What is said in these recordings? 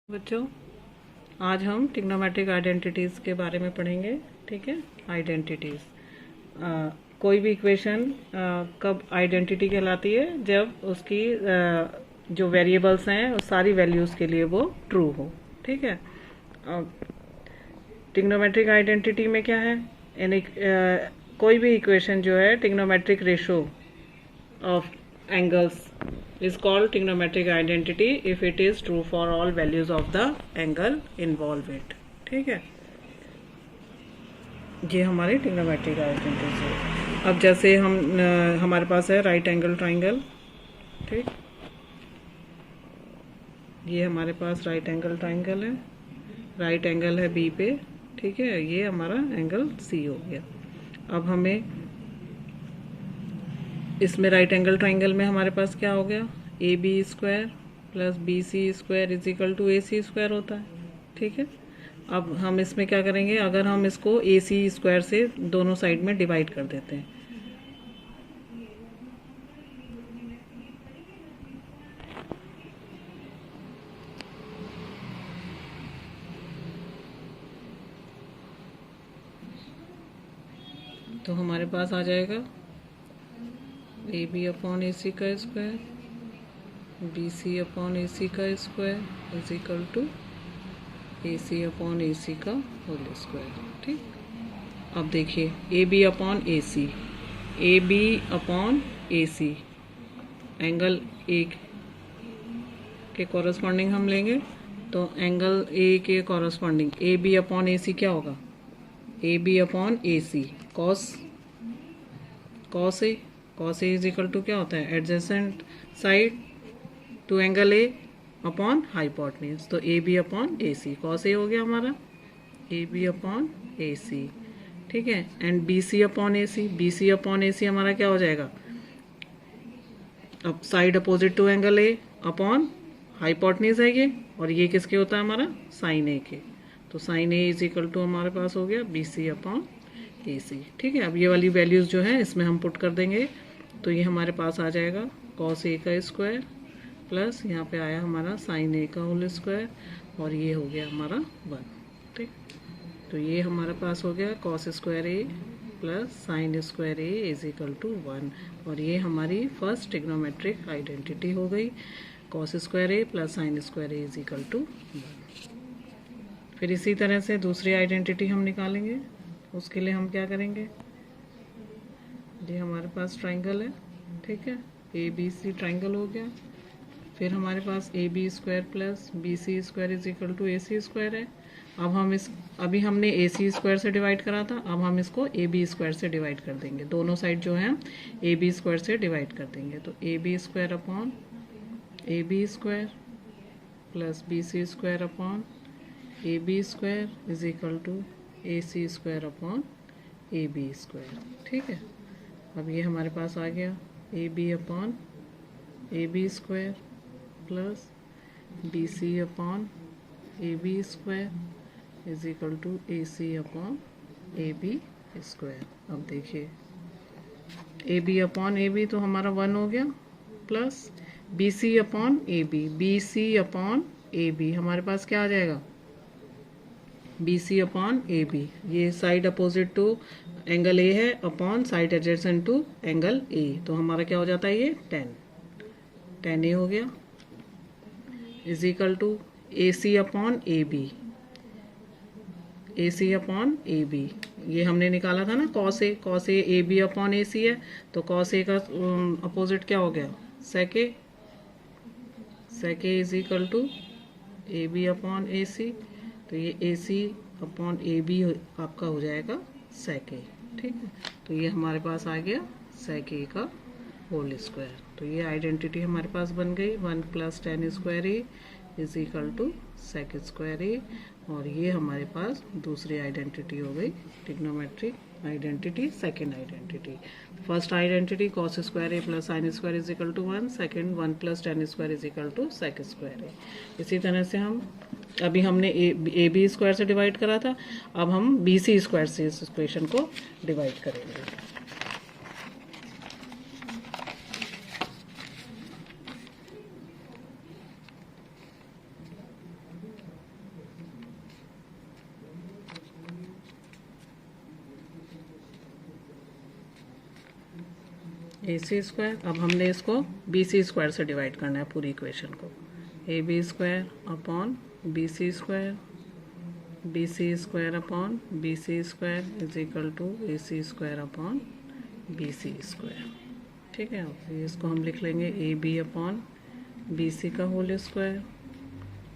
बच्चों, आज हम ट्रिग्नोमेट्रिक आइडेंटिटीज़ के बारे में पढ़ेंगे। ठीक है, आइडेंटिटीज़। कोई भी इक्वेशन कब आइडेंटिटी कहलाती है? जब उसकी जो वेरिएबल्स हैं उस सारी वैल्यूज़ के लिए वो ट्रू हो। ठीक है, ट्रिग्नोमेट्रिक आइडेंटिटी में क्या है? कोई भी इक्वेशन जो है trigonometric ratio of angles is called trigonometric identity if it is true for all values of the angle involved it। ठीक है, ये हमारी ट्रिग्नोमेट्रिक आइडेंटिटी है। अब जैसे हमारे पास है राइट एंगल ट्राइंगल। ठीक, ये हमारे पास राइट एंगल ट्राइंगल है, राइट एंगल है बी पे। ठीक है, ये हमारा एंगल सी हो गया। अब हमें इसमें राइट एंगल ट्राइंगल में हमारे पास क्या हो गया? A B square plus B C square is equal to A C square होता है। ठीक है, अब हम इसमें क्या करेंगे? अगर हम इसको ए सी स्क्वायर से दोनों साइड में डिवाइड कर देते हैं तो हमारे पास आ जाएगा ए बी अपॉन ए सी का square, B C upon A C का square is equal to A C upon A C का होल स्क्वायर। ठीक, अब देखिए A B upon A C, A B upon A C angle A के corresponding हम लेंगे, तो एंगल ए के corresponding A B upon A C क्या होगा? A B upon A C cos A is equal to क्या होता है? Adjacent side to angle A upon hypotenuse. तो A B upon A C cos A हो गया हमारा, ए बी अपॉन ए सी। ठीक है, and B C upon A C, B C upon A C हमारा क्या हो जाएगा? अब side opposite to angle A upon hypotenuse है ये, और ये किसके होता है हमारा? साइन ए के। तो sine A is equal to हमारे पास हो गया B C upon A C. ठीक है, अब ये वाली वैल्यूज जो है इसमें हम पुट कर देंगे, तो ये हमारे पास आ जाएगा कॉस ए का स्क्वायर प्लस यहाँ पे आया हमारा साइन ए का होल स्क्वायर, और ये हो गया हमारा 1। ठीक, तो ये हमारे पास हो गया cos square A plus sine square A is equal to 1, और ये हमारी फर्स्ट ट्रिग्नोमेट्रिक आइडेंटिटी हो गई, cos square A plus sine square A is equal to 1। फिर इसी तरह से दूसरी आइडेंटिटी हम निकालेंगे। उसके लिए हम क्या करेंगे? ये हमारे पास ट्राइंगल है। ठीक है, ए बी सी ट्राइंगल हो गया। फिर हमारे पास A B square plus B C square is equal to A C square है। अब हम अभी हमने ए सी स्क्वायर से डिवाइड करा था, अब हम इसको ए बी स्क्वायर से डिवाइड कर देंगे। दोनों साइड जो है ए बी स्क्वायर से डिवाइड कर देंगे, तो A B square upon A B square plus B C square upon A B square is equal to A C square upon A B square. ठीक है, अब ये हमारे पास आ गया A B upon A B square plus B C upon A B square is equal to A C upon A B square. अब देखिए A B upon A B तो हमारा 1 हो गया, plus B C upon A B, B C upon A B हमारे पास क्या आ जाएगा? B C upon A B, ये side opposite to angle A है upon side adjacent to angle A, तो हमारा क्या हो जाता है? ये 10 ए हो गया is equal to A C upon A B, A C upon A B ये हमने निकाला था ना cos A B upon A C है, तो कॉस ए का अपोजिट क्या हो गया? Sec A is equal to A B upon A C, तो ये ए सी अपॉन ए बी आपका हो जाएगा सेक ए। ठीक है, तो ये हमारे पास आ गया सेक ए का होल स्क्वायर। तो ये आइडेंटिटी हमारे पास बन गई 1 plus tan square A is equal to sec square A, और ये हमारे पास दूसरी आइडेंटिटी हो गई trigonometric identity, second identity. First identity cos square A plus sine square is equal to 1, second 1 plus tan square is equal to sec square A. इसी तरह से हम अभी हमने ए बी स्क्वायर से डिवाइड करा था, अब हम बी सी स्क्वायर से इस इक्वेशन को डिवाइड करेंगे। AC स्क्वायर, अब हमने इसको BC स्क्वायर से डिवाइड करना है पूरी इक्वेशन को, AB square upon BC square, BC square upon BC square is equal to AC square upon BC square. ठीक है, फिर इसको हम लिख लेंगे AB अपॉन BC का whole square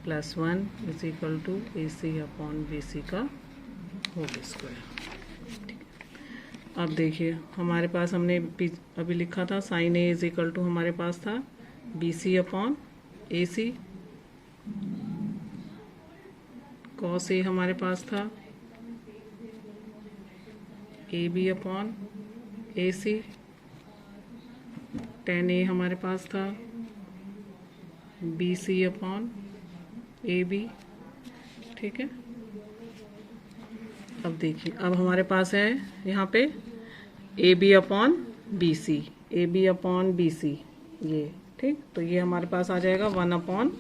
plus 1 is equal to AC upon BC का होल स्क्वायर। अब देखिए हमारे पास हमने अभी लिखा था sine A is equal to हमारे पास था BC upon AC, cos A हमारे पास था AB अपॉन AC, टेन ए हमारे पास था BC अपॉन AB। ठीक है, अब देखिए अब हमारे पास है यहाँ पे AB upon BC, AB upon BC ये, ठीक, तो ये हमारे पास आ जाएगा 1 upon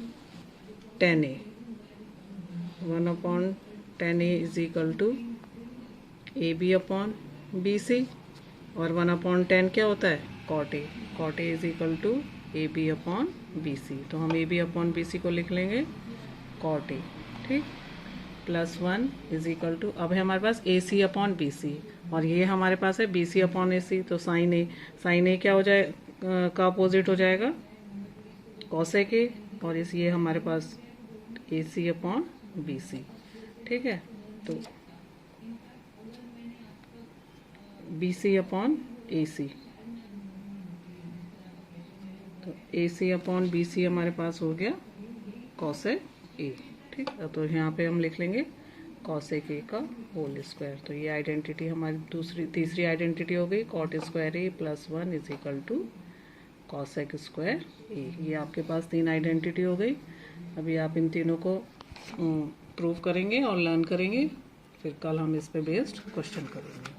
10A, 1 upon 10A is equal to AB upon BC, और 1 अपॉन 10 क्या होता है cot A, cot A is equal to AB upon BC, तो हम AB अपॉन BC को लिख लेंगे कॉट ए, ठीक, प्लस 1 इज इक्वल टू, अब है हमारे पास AC अपॉन BC, और ये हमारे पास है BC अपॉन AC, तो साइन ए क्या हो जाए का अपोजिट हो जाएगा कॉसेक ए, और इस ये हमारे पास AC अपॉन BC। ठीक है, तो BC अपॉन AC, तो AC अपॉन BC हमारे पास हो गया कॉसेक ए। ठीक है, तो यहाँ पे हम लिख लेंगे कॉसेक ए का होल स्क्वायर, तो ये आइडेंटिटी हमारी तीसरी आइडेंटिटी हो गई, cot square A plus 1 is equal to cosec square A. ये आपके पास 3 आइडेंटिटी हो गई। अभी आप इन तीनों को प्रूव करेंगे और लर्न करेंगे, फिर कल हम इस पे बेस्ड क्वेश्चन करेंगे।